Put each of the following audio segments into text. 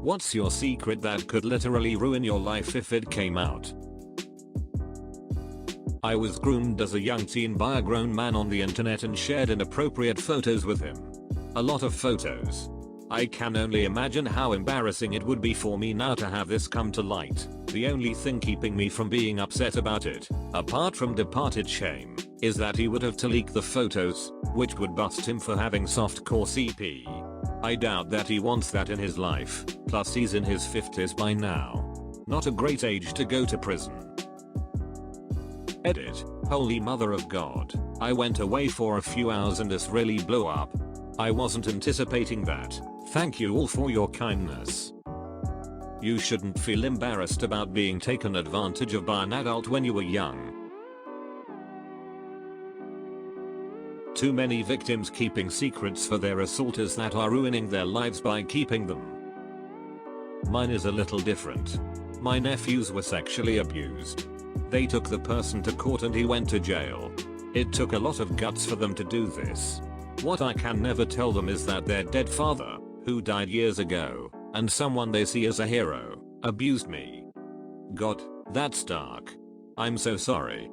What's your secret that could literally ruin your life if it came out? I was groomed as a young teen by a grown man on the internet and shared inappropriate photos with him. A lot of photos. I can only imagine how embarrassing it would be for me now to have this come to light. The only thing keeping me from being upset about it, apart from departed shame, is that he would have to leak the photos, which would bust him for having softcore CP. I doubt that he wants that in his life, plus he's in his 50s by now. Not a great age to go to prison. Edit. Holy mother of God. I went away for a few hours and this really blew up. I wasn't anticipating that. Thank you all for your kindness. You shouldn't feel embarrassed about being taken advantage of by an adult when you were young. Too many victims keeping secrets for their assaulters that are ruining their lives by keeping them. Mine is a little different. My nephews were sexually abused. They took the person to court and he went to jail. It took a lot of guts for them to do this. What I can never tell them is that their dead father, who died years ago, and someone they see as a hero, abused me. God, that's dark. I'm so sorry.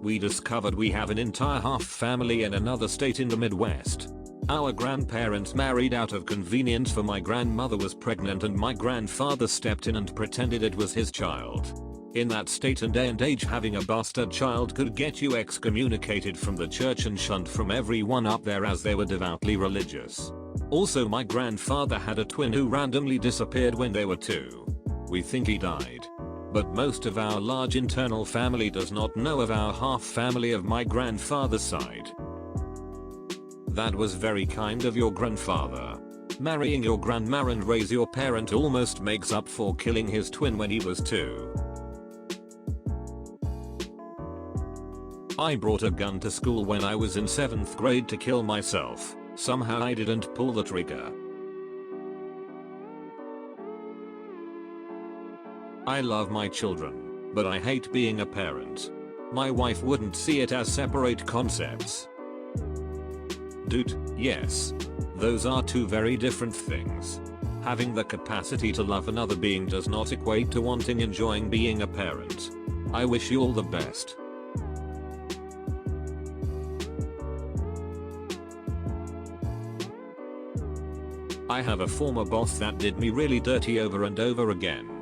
We discovered we have an entire half family in another state in the Midwest. Our grandparents married out of convenience for my grandmother was pregnant and my grandfather stepped in and pretended it was his child. In that state and day and age, having a bastard child could get you excommunicated from the church and shunned from everyone up there as they were devoutly religious. Also, my grandfather had a twin who randomly disappeared when they were 2. We think he died. But most of our large internal family does not know of our half family of my grandfather's side. That was very kind of your grandfather. Marrying your grandma and raise your parent almost makes up for killing his twin when he was 2. I brought a gun to school when I was in 7th grade to kill myself. Somehow I didn't pull the trigger. I love my children, but I hate being a parent. My wife wouldn't see it as separate concepts. Dude, yes. Those are two very different things. Having the capacity to love another being does not equate to enjoying being a parent. I wish you all the best. I have a former boss that did me really dirty over and over again.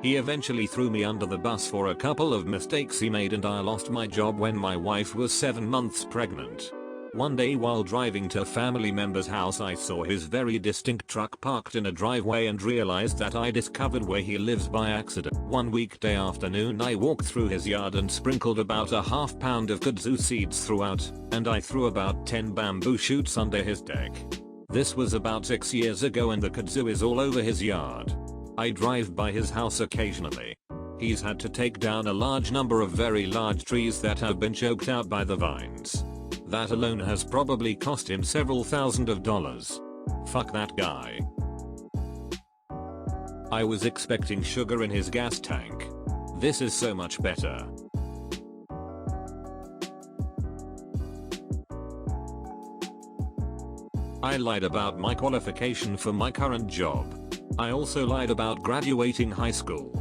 He eventually threw me under the bus for a couple of mistakes he made and I lost my job when my wife was 7 months pregnant. One day while driving to a family member's house I saw his very distinct truck parked in a driveway and realized that I discovered where he lives by accident. One weekday afternoon I walked through his yard and sprinkled about a half pound of kudzu seeds throughout, and I threw about 10 bamboo shoots under his deck. This was about 6 years ago and the kudzu is all over his yard. I drive by his house occasionally. He's had to take down a large number of very large trees that have been choked out by the vines. That alone has probably cost him several thousand of dollars. Fuck that guy. I was expecting sugar in his gas tank. This is so much better. I lied about my qualification for my current job. I also lied about graduating high school.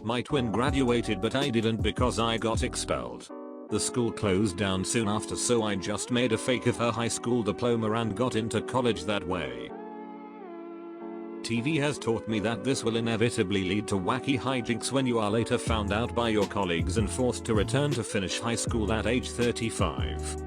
My twin graduated but I didn't because I got expelled. The school closed down soon after, so I just made a fake of her high school diploma and got into college that way. TV has taught me that this will inevitably lead to wacky hijinks when you are later found out by your colleagues and forced to return to finish high school at age 35.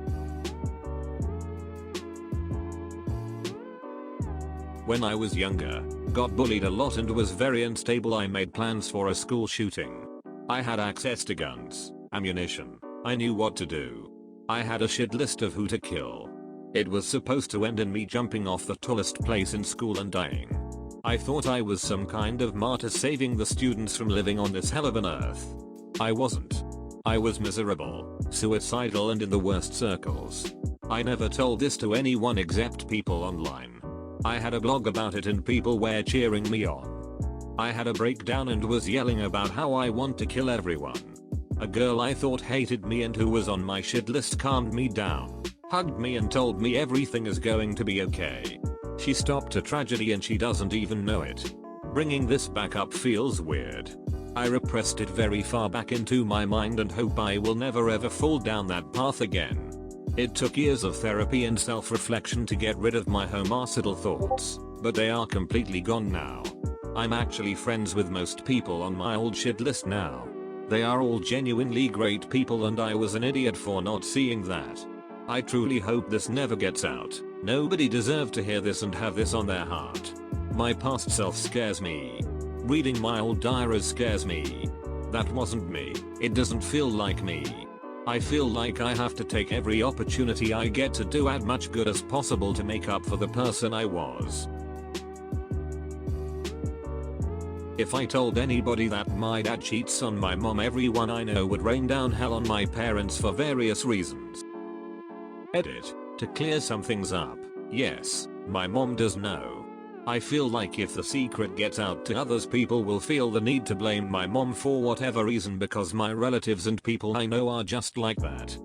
When I was younger, got bullied a lot and was very unstable, I made plans for a school shooting. I had access to guns, ammunition. I knew what to do. I had a shit list of who to kill. It was supposed to end in me jumping off the tallest place in school and dying. I thought I was some kind of martyr saving the students from living on this hell of an earth. I wasn't. I was miserable, suicidal and in the worst circles. I never told this to anyone except people online. I had a blog about it and people were cheering me on. I had a breakdown and was yelling about how I want to kill everyone. A girl I thought hated me and who was on my shit list calmed me down, hugged me and told me everything is going to be okay. She stopped a tragedy and she doesn't even know it. Bringing this back up feels weird. I repressed it very far back into my mind and hope I will never ever fall down that path again. It took years of therapy and self-reflection to get rid of my homicidal thoughts, but they are completely gone now. I'm actually friends with most people on my old shit list now. They are all genuinely great people and I was an idiot for not seeing that. I truly hope this never gets out. Nobody deserved to hear this and have this on their heart. My past self scares me. Reading my old diaries scares me. That wasn't me. It doesn't feel like me. I feel like I have to take every opportunity I get to do as much good as possible to make up for the person I was. If I told anybody that my dad cheats on my mom, everyone I know would rain down hell on my parents for various reasons. Edit. To clear some things up, yes, my mom does know. I feel like if the secret gets out to others, people will feel the need to blame my mom for whatever reason because my relatives and people I know are just like that.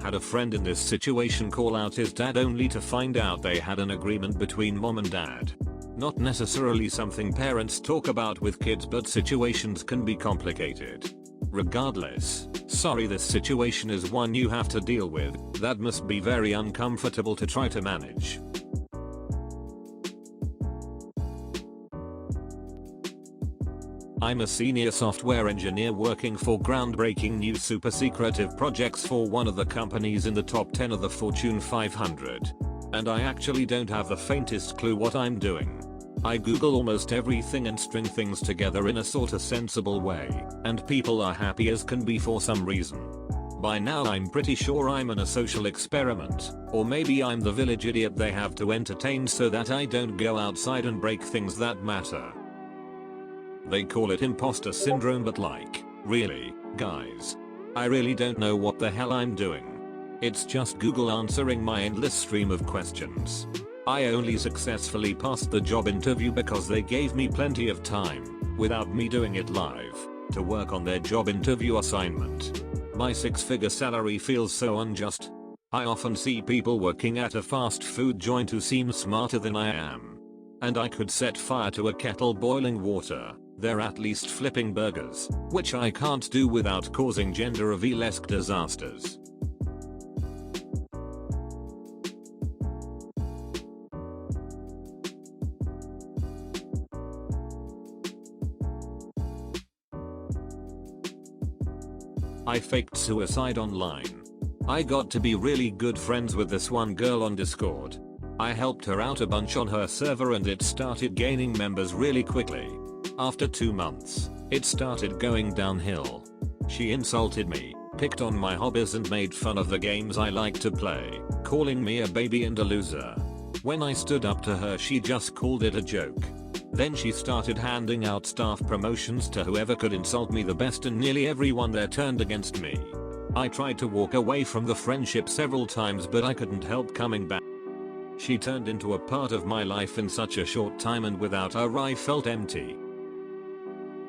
Had a friend in this situation call out his dad only to find out they had an agreement between mom and dad. Not necessarily something parents talk about with kids, but situations can be complicated. Regardless, sorry, this situation is one you have to deal with. That must be very uncomfortable to try to manage. I'm a senior software engineer working for groundbreaking new super secretive projects for one of the companies in the top 10 of the Fortune 500. And I actually don't have the faintest clue what I'm doing. I Google almost everything and string things together in a sorta sensible way, and people are happy as can be for some reason. By now I'm pretty sure I'm in a social experiment, or maybe I'm the village idiot they have to entertain so that I don't go outside and break things that matter. They call it imposter syndrome, but like, really, guys? I really don't know what the hell I'm doing. It's just Google answering my endless stream of questions. I only successfully passed the job interview because they gave me plenty of time, without me doing it live, to work on their job interview assignment. My 6-figure salary feels so unjust. I often see people working at a fast food joint who seem smarter than I am. And I could set fire to a kettle boiling water. They're at least flipping burgers, which I can't do without causing gender reveal-esque disasters. I faked suicide online. I got to be really good friends with this one girl on Discord. I helped her out a bunch on her server and it started gaining members really quickly. After 2 months, it started going downhill. She insulted me, picked on my hobbies and made fun of the games I like to play, calling me a baby and a loser. When I stood up to her, she just called it a joke. Then she started handing out staff promotions to whoever could insult me the best, and nearly everyone there turned against me. I tried to walk away from the friendship several times, but I couldn't help coming back. She turned into a part of my life in such a short time, and without her I felt empty.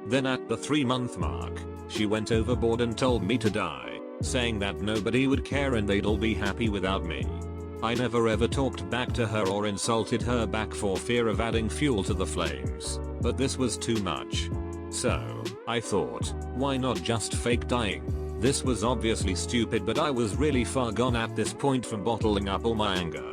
Then at the 3-month mark, she went overboard and told me to die, saying that nobody would care and they'd all be happy without me. I never ever talked back to her or insulted her back for fear of adding fuel to the flames, but this was too much. So, I thought, why not just fake dying? This was obviously stupid, but I was really far gone at this point from bottling up all my anger.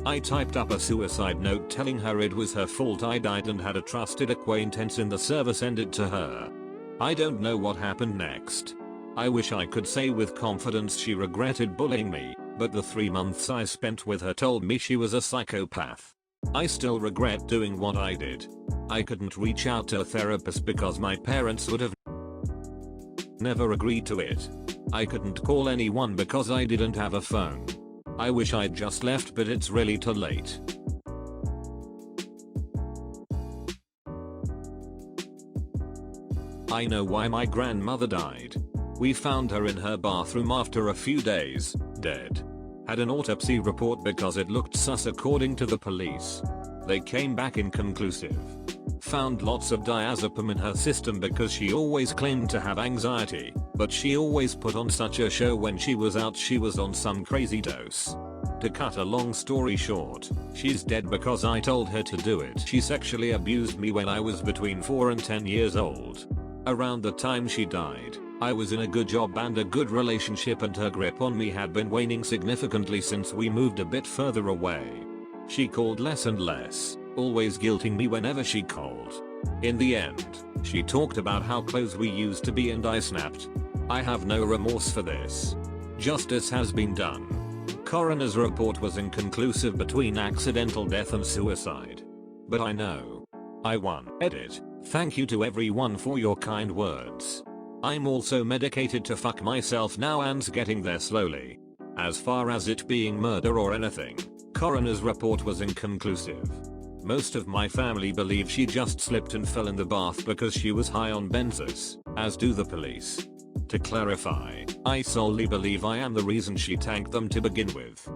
I typed up a suicide note telling her it was her fault I died and had a trusted acquaintance in the service send it to her. I don't know what happened next. I wish I could say with confidence she regretted bullying me, but the 3 months I spent with her told me she was a psychopath. I still regret doing what I did. I couldn't reach out to a therapist because my parents would have never agreed to it. I couldn't call anyone because I didn't have a phone. I wish I'd just left, but it's really too late. I know why my grandmother died. We found her in her bathroom after a few days, dead. Had an autopsy report because it looked sus according to the police. They came back inconclusive. Found lots of diazepam in her system because she always claimed to have anxiety, but she always put on such a show when she was out she was on some crazy dose. To cut a long story short, she's dead because I told her to do it. She sexually abused me when I was between 4 and 10 years old. Around the time she died, I was in a good job and a good relationship, and her grip on me had been waning significantly since we moved a bit further away. She called less and less, always guilting me whenever she called. In the end, she talked about how close we used to be and I snapped. I have no remorse for this. Justice has been done. Coroner's report was inconclusive between accidental death and suicide. But I know. I won. Edit. Thank you to everyone for your kind words. I'm also medicated to fuck myself now and's getting there slowly. As far as it being murder or anything, coroner's report was inconclusive. Most of my family believe she just slipped and fell in the bath because she was high on benzos, as do the police. To clarify, I solely believe I am the reason she tanked them to begin with.